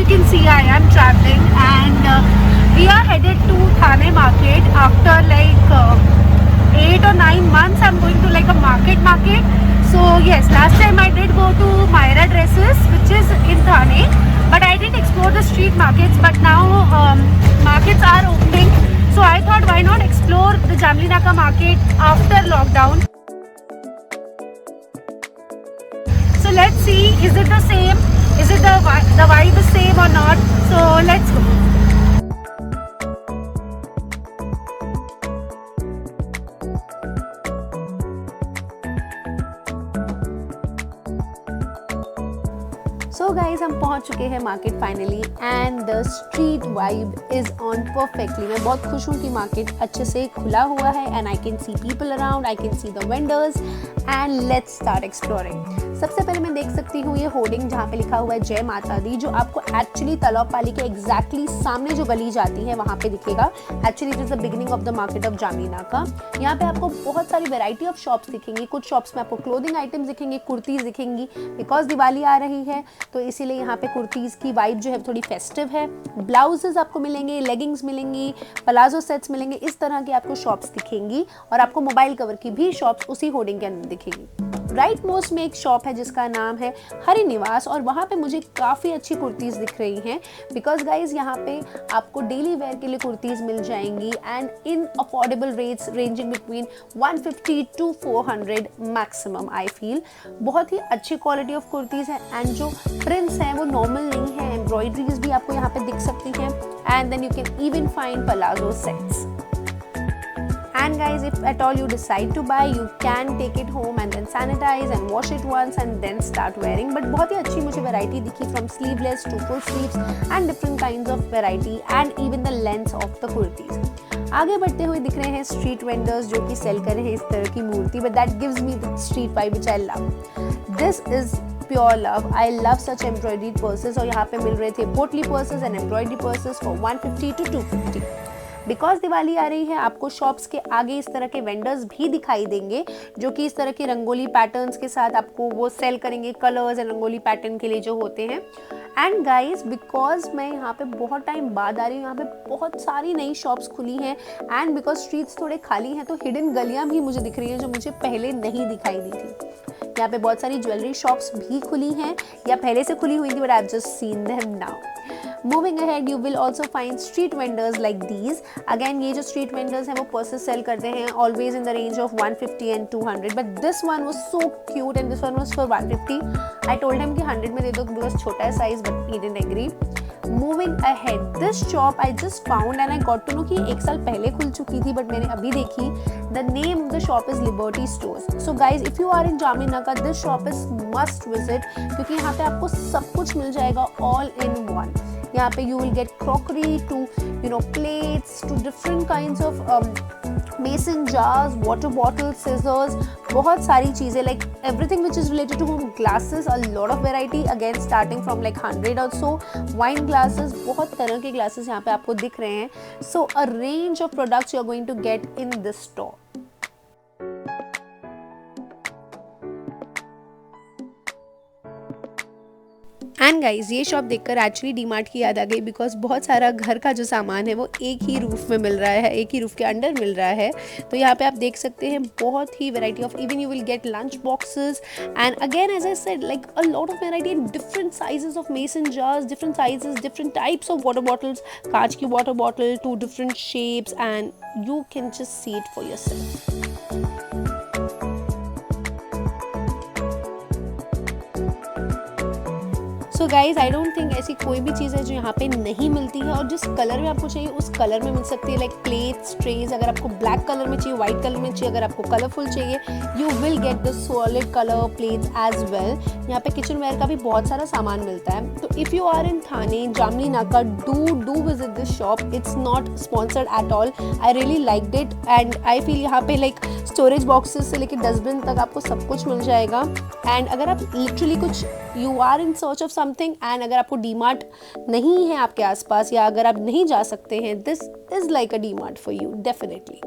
you can see, I am traveling and we are headed to Thane market after like 8 or 9 months. I'm going to like a market. So yes, last time I did go to Myra Dresses, which is in Thane, but I didn't explore the street markets. But now markets are opening, so I thought why not explore the Jamli Naka market after lockdown. So let's see, is it the same? Is it the vibe is same or not? So let's go. So guys हम पहुंच चुके हैं market finally and the street vibe is on perfectly. मैं बहुत खुश हूँ कि market अच्छे से खुला हुआ है and I can see people around, I can see the vendors and let's start exploring. सबसे पहले मैं देख सकती हूँ ये होर्डिंग जहाँ पे लिखा हुआ है जय माता दी, जो आपको एक्चुअली तलाब पाली के एग्जैक्टली सामने जो गली जाती है वहाँ पे दिखेगा. Actually it is the beginning of the market of Jamli Naka. यहाँ पे आपको बहुत सारी वेराइटी ऑफ शॉप्स दिखेंगी. कुछ शॉप्स में आपको क्लोथिंग आइटम्स दिखेंगे, कुर्तीज दिखेंगी, बिकॉज दिवाली आ रही है तो इसीलिए यहाँ पे कुर्तीज की वाइब जो है थोड़ी फेस्टिव है. ब्लाउजेस आपको मिलेंगे, लेगिंग्स मिलेंगी, पलाजो सेट्स मिलेंगे, इस तरह की आपको शॉप्स दिखेंगी. और आपको मोबाइल कवर की भी शॉप्स उसी होर्डिंग के अंदर दिखेगी. राइट मोस्ट में एक शॉप है जिसका नाम है हरि निवास और वहाँ पे मुझे काफ़ी अच्छी कुर्तीज़ दिख रही हैं. बिकॉज गाइज यहाँ पे आपको डेली वेयर के लिए कुर्तीज़ मिल जाएंगी and in affordable rates ranging between 150 to 400 maximum. I feel बहुत ही अच्छी क्वालिटी ऑफ कुर्तीज़ है एंड जो प्रिंट्स हैं वो नॉर्मल नहीं है. एम्ब्रॉयडरीज भी आपको यहाँ पे दिख सकती हैं and then you can even find palazzo sets. And guys, if at all you decide to buy, you can take it home and then sanitize and wash it once and then start wearing. But बहुत ही अच्छी मुझे variety दिखी from sleeveless to full sleeves and different kinds of variety and even the lengths of the kurtis. आगे बढ़ते हुए दिख रहे हैं स्ट्रीट वेंडर्स जो कि सेल कर रहे हैं इस तरह की मूर्ति, but that gives me the street vibe which I love. This is pure love. I love such embroidered purses और यहाँ पे मिल रहे थे पोटली purses and embroidery purses for 150 to 250. Because Diwali आ रही है आपको शॉप्स के आगे इस तरह के वेंडर्स भी दिखाई देंगे जो कि इस तरह के रंगोली पैटर्न्स के साथ आपको वो सेल करेंगे, कलर्स एंड रंगोली पैटर्न के लिए जो होते हैं. एंड गाइज बिकॉज मैं यहाँ पे बहुत टाइम बाद आ रही हूँ, यहाँ पे बहुत सारी नई शॉप्स खुली हैं एंड बिकॉज स्ट्रीट्स थोड़े खाली हैं तो हिडन गलियाँ भी मुझे दिख रही हैं जो मुझे पहले नहीं दिखाई दी थी. यहाँ पे बहुत सारी ज्वेलरी शॉप्स भी खुली हैं या पहले से खुली हुई थी, but I have just seen them now. Moving ahead, you will also find street vendors like these. Again, ये जो street vendors हैं वो purses sell करते हैं always in the range of 150 and 200. But this one was so cute and this one was for 150. I told him कि 100 में दे दो because छोटा है size, but he didn't agree. Moving ahead, this shop I just found and I got to know कि 1 साल पहले खुल चुकी थी but मैंने अभी देखी. The name of the shop is Liberty Stores. So guys, if you are in Jamli Naka, this shop is must visit क्योंकि यहाँ पे आपको सब कुछ मिल जाएगा all in one. यहाँ पे you will get crockery to plates to different kinds of mason jars, water bottles, scissors, बहुत सारी चीज़ें like everything which is related to home, glasses, a lot of variety again starting from like 100 or so, wine glasses, बहुत तरह के glasses यहाँ पे आपको दिख रहे हैं. So a range of products you are going to get in this store. And guys ये शॉप देखकर एक्चुअली डीमार्ट की याद आ गई बिकॉज बहुत सारा घर का जो सामान है वो एक ही रूफ में मिल रहा है, एक ही रूफ के अंडर मिल रहा है. तो यहाँ पे आप देख सकते हैं बहुत ही variety of, even you will get lunch boxes and again as I said like a lot of variety in different sizes of mason jars, different sizes, different types of water bottles, कांच की water bottle too different shapes and you can just see it for yourself. So guys I don't think ऐसी कोई भी चीज़ है जो यहाँ पे नहीं मिलती है और जिस कलर में आपको चाहिए उस कलर में मिल सकती है. लाइक प्लेट्स, ट्रेज, अगर आपको ब्लैक कलर में चाहिए, व्हाइट कलर में चाहिए, अगर आपको कलरफुल चाहिए you will get the solid colour plates as well. यहाँ पे किचन वेयर का भी बहुत सारा सामान मिलता है. तो इफ़ यू आर इन थाने, जामली नाका, do visit this shop. It's not sponsored at all. I really liked it and I feel यहाँ पे लाइक स्टोरेज बॉक्सेस से लेकर डस्टबिन तक आपको सब कुछ मिल जाएगा. एंड अगर आप लिटरली कुछ you are in search of something and अगर आपको डीमार्ट नहीं है आपके आसपास या अगर आप नहीं जा सकते हैं, this is like a DMart for you definitely.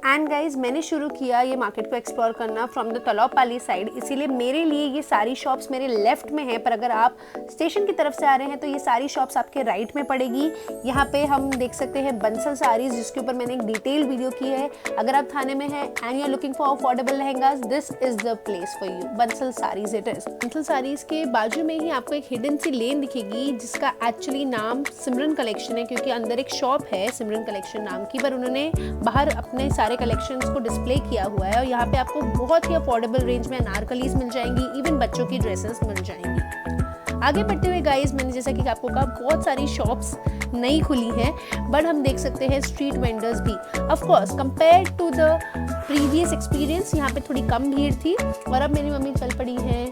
And guys मैंने शुरू किया ये मार्केट को एक्सप्लोर करना फ्रॉम द तलौपाली साइड, इसीलिए मेरे लिए ये सारी शॉप्स मेरे लेफ्ट में हैं, पर अगर आप स्टेशन की तरफ से आ रहे हैं तो ये सारी शॉप्स आपके राइट में पड़ेगी। यहाँ पे हम देख सकते हैं बंसल साड़ीज, जिसके ऊपर मैंने एक डिटेल वीडियो की है। अगर आप थाने में हैं and you are looking for affordable lehengas, this is the place for you. Bansal Sarees it is. Bansal Sarees के बाजू में ही आपको एक हिडन सी लेन दिखेगी जिसका एक्चुअली नाम सिमरन कलेक्शन है, क्योंकि अंदर एक शॉप है सिमरन कलेक्शन नाम की, पर उन्होंने बाहर अपने सारे कलेक्शंस को डिस्प्ले किया हुआ है। और यहाँ पे आपको बहुत ही अफोर्डेबल रेंज में अनारकलीज मिल जाएंगी, इवन बच्चों की ड्रेसेस मिल जाएंगी। आगे बढ़ते हुए गाइस, मैंने जैसा कि आपको कहा बहुत सारी शॉप्स नई खुली हैं, बट हम देख सकते हैं स्ट्रीट वेंडर्स भी। Of course compare to the previous experience यहाँ पे थोड़ी कम भीड़ थी। और अब मेरी मम्मी चल पड़ी है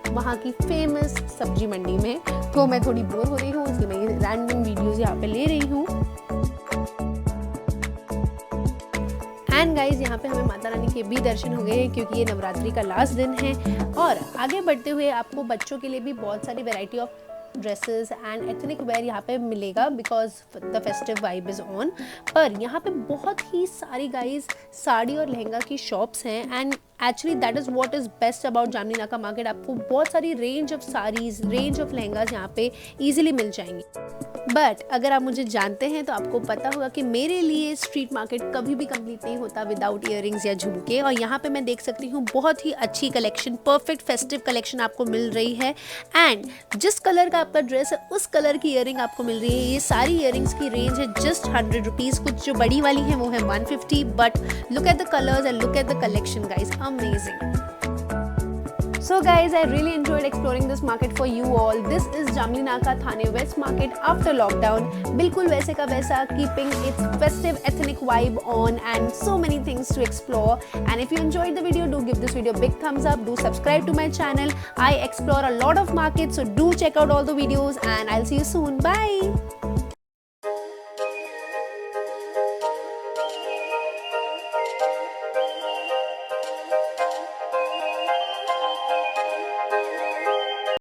वहाँ की फेमस सब्जी मंडी में, तो मैं थोड़ी बोर हो रही हूँ, इसलिए मैं ये रैंडम वीडियोज़ यहाँ पे ले रही हूँ। एंड गाइज यहाँ पे हमें माता रानी के भी दर्शन हो गए हैं, क्योंकि ये नवरात्रि का लास्ट दिन है। और आगे बढ़ते हुए आपको बच्चों के लिए भी बहुत सारी variety of dresses and ethnic wear यहाँ पे मिलेगा, because the festive vibe is on. पर यहाँ पे बहुत ही सारी गाइज साड़ी और लहंगा की शॉप्स हैं, and actually that is what is best about जामनी नाका मार्केट। आपको बहुत सारी range of saris, range of lehengas यहाँ पे ईजिली मिल जाएंगी। बट अगर आप मुझे जानते हैं तो आपको पता होगा कि मेरे लिए स्ट्रीट मार्केट कभी भी कंप्लीट नहीं होता विदाउट ईयरिंग्स या झुमके। और यहाँ पे मैं देख सकती हूँ बहुत ही अच्छी कलेक्शन, परफेक्ट फेस्टिव कलेक्शन आपको मिल रही है। एंड जिस कलर का आपका ड्रेस है उस कलर की ईयरिंग आपको मिल रही है। ये सारी ईयरिंग्स की रेंज है जस्ट 100 रुपीज़, कुछ जो बड़ी वाली है वो है 150। But look at the colours and look at the collection guys, amazing. So guys, I really enjoyed exploring this market for you all. This is Jamli Naka Thane West Market after lockdown. बिल्कुल वैसे का वैसा, keeping its festive ethnic vibe on and so many things to explore. And if you enjoyed the video, do give this video a big thumbs up. Do subscribe to my channel. I explore a lot of markets, so do check out all the videos and I'll see you soon. Bye!